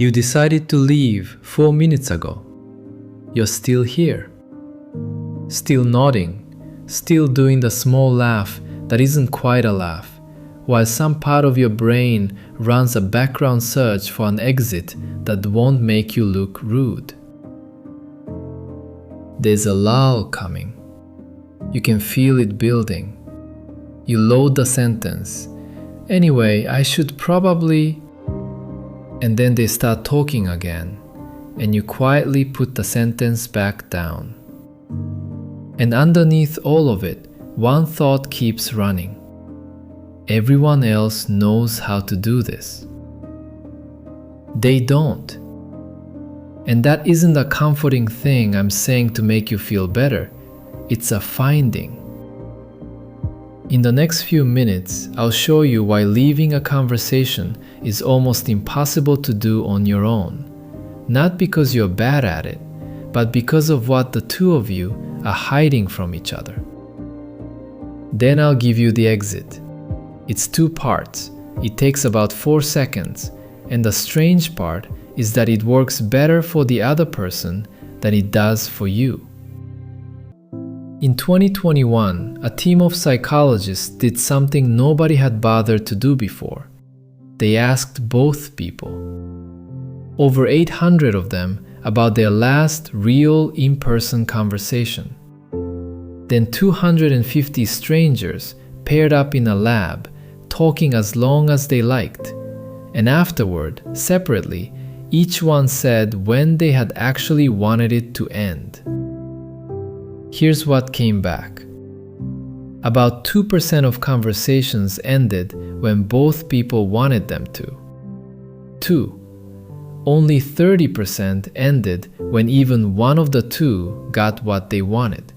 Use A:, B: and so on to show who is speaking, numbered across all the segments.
A: You decided to leave 4 minutes ago. You're still here. Still nodding, still doing the small laugh that isn't quite a laugh, while some part of your brain runs a background search for an exit that won't make you look rude. There's a lull coming. You can feel it building. You load the sentence. Anyway, I should probably... And then they start talking again, and you quietly put the sentence back down. And underneath all of it, one thought keeps running. Everyone else knows how to do this. They don't. And that isn't a comforting thing I'm saying to make you feel better. It's a finding. In the next few minutes, I'll show you why leaving a conversation is almost impossible to do on your own. Not because you're bad at it, but because of what the two of you are hiding from each other. Then I'll give you the exit. It's 2 parts. It takes about 4 seconds, and the strange part is that it works better for the other person than it does for you. In 2021, a team of psychologists did something nobody had bothered to do before. They asked both people, over 800 of them, about their last real in-person conversation. Then 250 strangers paired up in a lab, talking as long as they liked, and afterward, separately, each one said when they had actually wanted it to end. Here's what came back. About 2% of conversations ended when both people wanted them to. 2. Only 30% ended when even one of the two got what they wanted.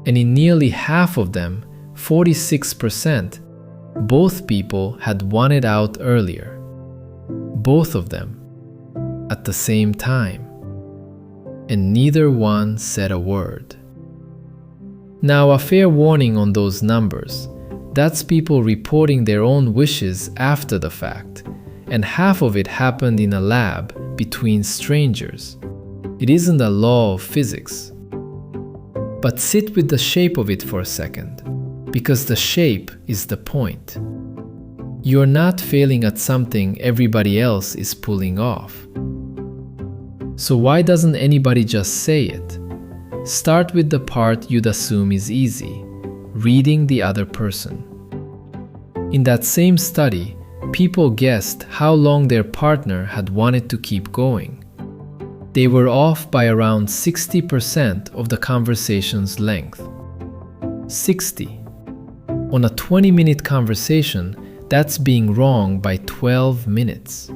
A: And in nearly half of them, 46%, both people had wanted out earlier. Both of them, at the same time. And neither one said a word. Now, a fair warning on those numbers. That's people reporting their own wishes after the fact, and half of it happened in a lab between strangers. It isn't a law of physics. But sit with the shape of it for a second, because the shape is the point. You're not failing at something everybody else is pulling off. So why doesn't anybody just say it? Start with the part you'd assume is easy, reading the other person. In that same study, people guessed how long their partner had wanted to keep going. They were off by around 60% of the conversation's length. 60. On a 20-minute conversation, that's being wrong by 12 minutes.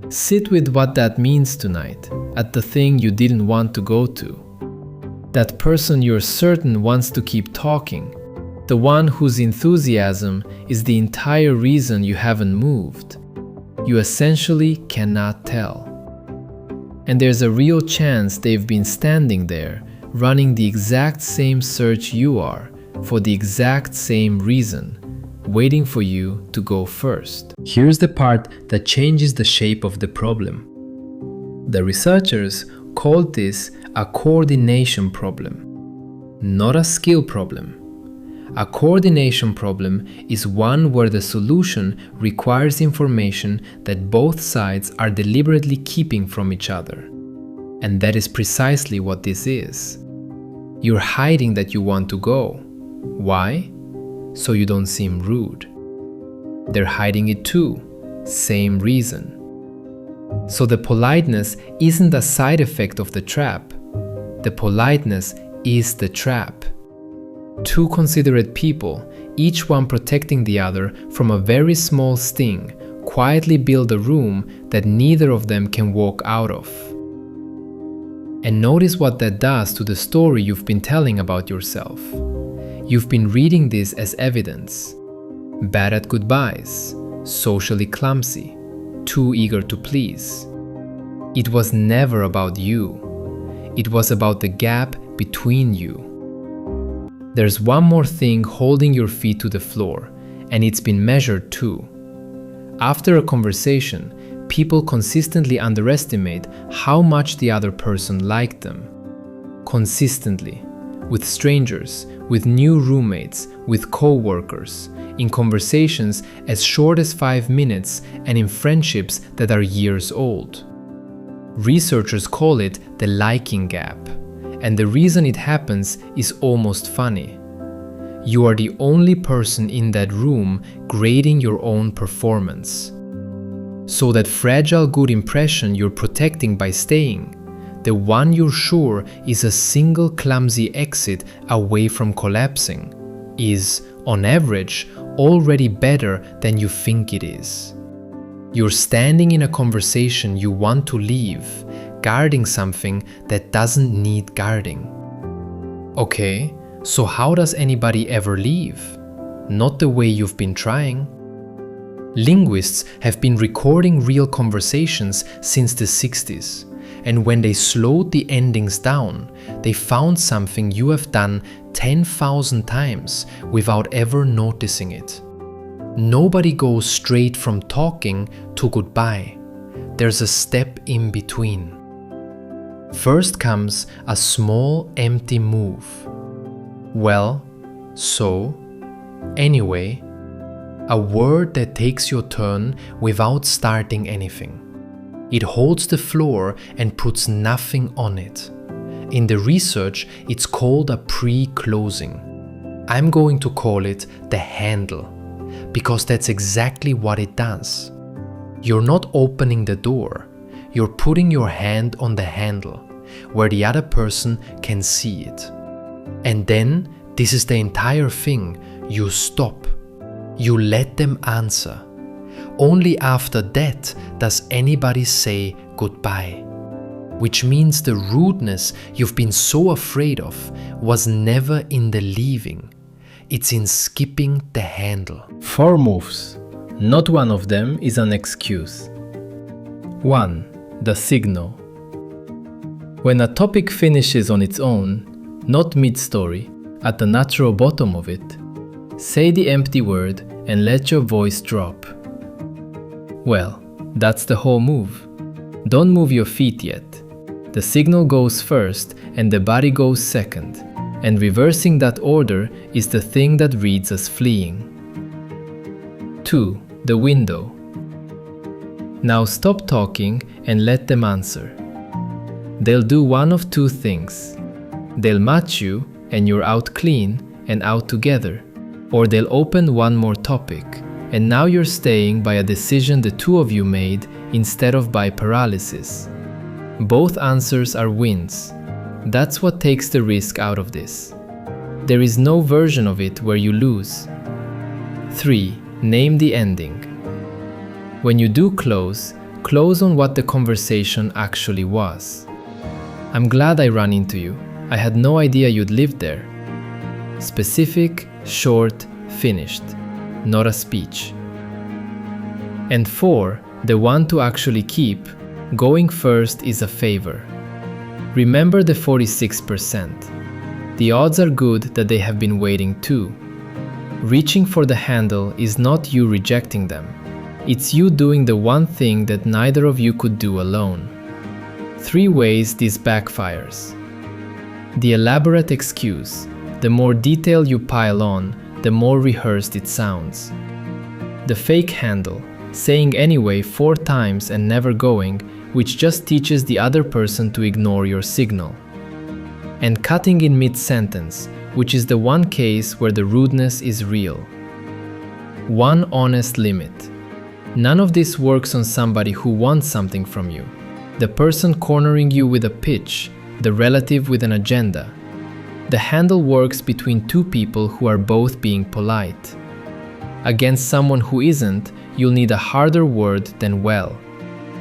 A: Sit with what that means tonight, at the thing you didn't want to go to. That person you're certain wants to keep talking, the one whose enthusiasm is the entire reason you haven't moved. You essentially cannot tell. And there's a real chance they've been standing there, running the exact same search you are, for the exact same reason, waiting for you to go first. Here's the part that changes the shape of the problem. The researchers called this a coordination problem, not a skill problem. A coordination problem is one where the solution requires information that both sides are deliberately keeping from each other. And that is precisely what this is. You're hiding that you want to go. Why? So you don't seem rude. They're hiding it too. Same reason. So the politeness isn't a side effect of the trap. The politeness is the trap. Two considerate people, each one protecting the other from a very small sting, quietly build a room that neither of them can walk out of. And notice what that does to the story you've been telling about yourself. You've been reading this as evidence. Bad at goodbyes, socially clumsy, too eager to please. It was never about you. It was about the gap between you. There's one more thing holding your feet to the floor, and it's been measured too. After a conversation, people consistently underestimate how much the other person liked them. Consistently. With strangers, with new roommates, with co-workers, in conversations as short as 5 minutes, and in friendships that are years old. Researchers call it the liking gap, and the reason it happens is almost funny. You are the only person in that room grading your own performance. So that fragile good impression you're protecting by staying, the one you're sure is a single clumsy exit away from collapsing, is, on average, already better than you think it is. You're standing in a conversation you want to leave, guarding something that doesn't need guarding. Okay, so how does anybody ever leave? Not the way you've been trying. Linguists have been recording real conversations since the 60s, and when they slowed the endings down, they found something you have done 10,000 times without ever noticing it. Nobody goes straight from talking to goodbye. There's a step in between. First comes a small empty move. Well, so, anyway, a word that takes your turn without starting anything. It holds the floor and puts nothing on it. In the research, it's called a pre-closing. I'm going to call it the handle, because that's exactly what it does. You're not opening the door, you're putting your hand on the handle, where the other person can see it. And then, this is the entire thing, you stop. You let them answer. Only after that does anybody say goodbye. Which means the rudeness you've been so afraid of was never in the leaving. It's in skipping the handle. 4 moves. Not one of them is an excuse. 1. The signal. When a topic finishes on its own, not mid-story, at the natural bottom of it, say the empty word and let your voice drop. Well, that's the whole move. Don't move your feet yet. The signal goes first and the body goes second, and reversing that order is the thing that reads as fleeing. 2. The window. Now stop talking and let them answer. They'll do one of 2 things. They'll match you and you're out clean and out together, or they'll open one more topic, and now you're staying by a decision the 2 of you made instead of by paralysis. Both answers are wins. That's what takes the risk out of this. There is no version of it where you lose. 3. Name the ending. When you do close on what the conversation actually was. I'm glad I ran into you. I had no idea you'd lived there. Specific, short, finished. Not a speech. And 4, the one to actually keep, going first is a favor. Remember the 46%. The odds are good that they have been waiting too. Reaching for the handle is not you rejecting them. It's you doing the one thing that neither of you could do alone. 3 ways this backfires. The elaborate excuse. The more detail you pile on, the more rehearsed it sounds. The fake handle, saying anyway 4 times and never going, which just teaches the other person to ignore your signal. And cutting in mid-sentence, which is the one case where the rudeness is real. 1 honest limit. None of this works on somebody who wants something from you. The person cornering you with a pitch, the relative with an agenda. The handle works between 2 people who are both being polite. Against someone who isn't, you'll need a harder word than well.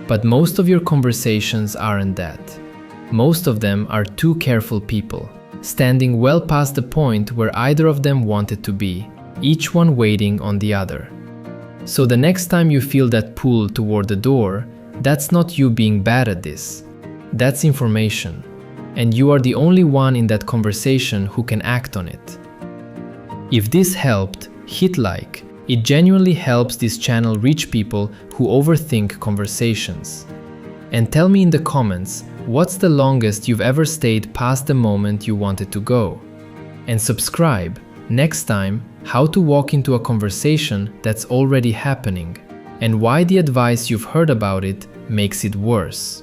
A: But most of your conversations aren't that. Most of them are 2 careful people, standing well past the point where either of them wanted to be, each one waiting on the other. So the next time you feel that pull toward the door, that's not you being bad at this. That's information. And you are the only one in that conversation who can act on it. If this helped, hit like. It genuinely helps this channel reach people who overthink conversations. And tell me in the comments, what's the longest you've ever stayed past the moment you wanted to go? And subscribe. Next time, how to walk into a conversation that's already happening, and why the advice you've heard about it makes it worse.